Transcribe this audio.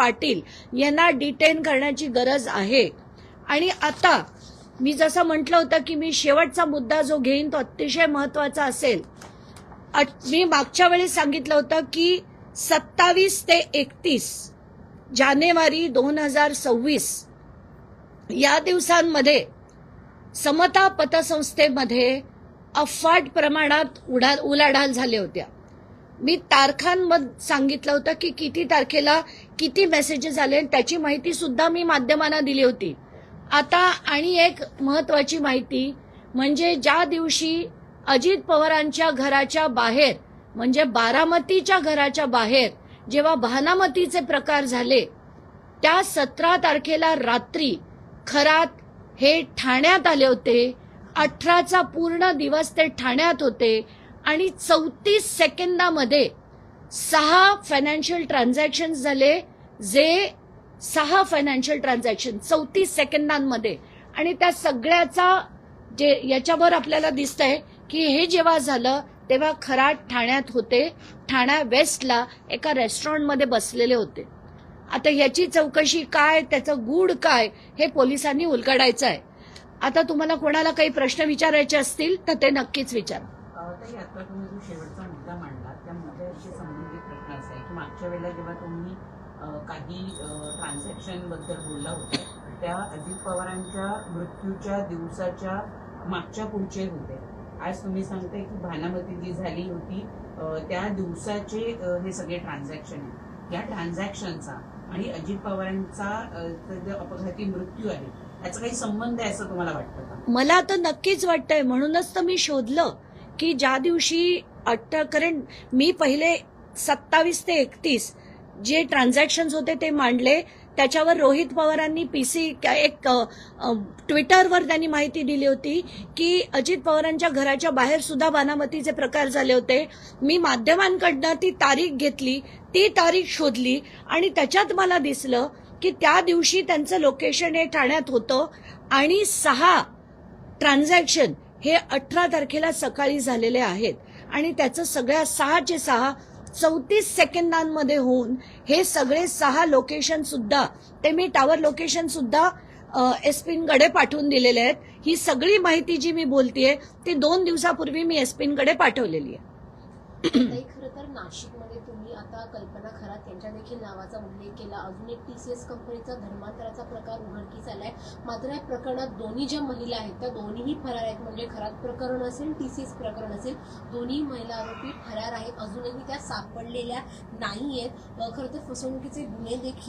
पाटील यांना डिटेन करण्याची गरज आहे। आणि आता मी जसं म्हटलं होतं की मी शेवटचा मुद्दा जो घेईन तो अतिशय महत्वाचा असेल। मी मागच्या वेळेस सांगितलं होतं की 27 ते 31 जानेवारी 2026 या दिवसांमध्ये समता पतसंस्थेमध्ये अफाट प्रमाणात उलाढाल झाल्या होत्या। मी तारखांमध्ये सांगितलं होतं की किती तारखेला किती मेसेजेस आले, त्याची माहिती सुद्धा मी माध्यमांना दिली होती। आता आणि एक महत्वाची माहिती म्हणजे ज्या दिवशी अजित पवारांच्या घराच्या बाहेर म्हणजे बारामतीच्या घराच्या बाहेर जेव्हा भानामतीचे प्रकार झाले, त्या 17 तारखेला रात्री खरात हे ठाण्यात आले होते। 18चा पूर्ण दिवस ते ठाण्यात होते आणि 34 सेकंदामध्ये 6 फायनान्शियल ट्रान्झॅक्शन झाले, जे 6 फायनान्शियल ट्रान्झॅक्शन 34 सेकंदांमध्ये। आणि त्या सगळ्याचा जे याच्यावर आपल्याला दिसतंय की हे जेव्हा झालं तेव्हा खरात ठाण्यात होते, ठाणा वेस्टला एका रेस्टॉरंटमध्ये बसलेले होते। आता याची चौकशी काय, त्याचं गूढ काय हे पोलिसांनी उलगडायचं आहे। आता तुम्हाला कोणाला काही प्रश्न विचारायचे असतील तर ते नक्कीच विचारा। ताई, आता तुम्ही जो शेवटचा मुद्दा मांडला त्या मुद्द्याशी संबंधित प्रश्न असा आहे की मागच्या वेळेला जेव्हा तुम्ही काही ट्रान्झॅक्शन बद्दल बोलला होता त्या अजित पवारांच्या मृत्यूच्या दिवसाच्या मागच्या पुढचे होते। आज तुम्ही सांगताय की भानामती जी झाली होती त्या दिवसाचे हे सगळे ट्रान्झॅक्शन आहे। या ट्रान्झॅक्शनचा आणि अजित पवारांचा जो अपघाती मृत्यू आहे याचा काही संबंध आहे असं तुम्हाला वाटतं का? मला तर नक्कीच वाटतंय, म्हणूनच तर मी शोधलं की ज्या दिवशी कारण मी पहिले 27 ते 31 जे ट्रान्झॅक्शन्स होते ते मांडले। त्याच्यावर रोहित पवारांनी एक ट्विटरवर त्यांनी माहिती दिली होती की अजित पवारांच्या घराच्या बाहेर सुद्धा बारामतीचे प्रकार झाले होते। मी माध्यमांकडनं ती तारीख घेतली, ती तारीख शोधली आणि त्याच्यात मला दिसलं की त्या दिवशी त्यांचं लोकेशन हे ठाण्यात होतं आणि 6 ट्रान्झॅक्शन हे 18 तारखेला सकाळी झालेले आहेत आणि त्याचं सगळ्या 6चे 6 34 सेकंदांमध्ये होऊन हे सगळे 6 लोकेशन सुद्धा ते मी टावर लोकेशन सुद्धा एसपींकडे पाठवून दिलेले आहेत। ही सगळी माहिती जी मी बोलतेय ती 2 दिवसापूर्वी मी एसपींकडे पाठवलेली आहे। खरं तर नाशिकमध्ये तुम्ही आता कल्पना खरात यांच्या देखील नावाचा उल्लेख केला। अजून एक टीसीएस कंपनीचा धर्मांतराचा प्रकार उघडकीस आलाय। मात्र या प्रकरणात दोन्ही ज्या महिला आहेत त्या दोन्हीही फरार आहेत, म्हणजे खरात प्रकरण असेल टीसीएस प्रकरण असेल दोन्ही महिला आरोपी फरार आहेत, अजूनही त्या सापडलेल्या नाहीयेत। खरं तर फसवणुकीचे गुन्हे देखील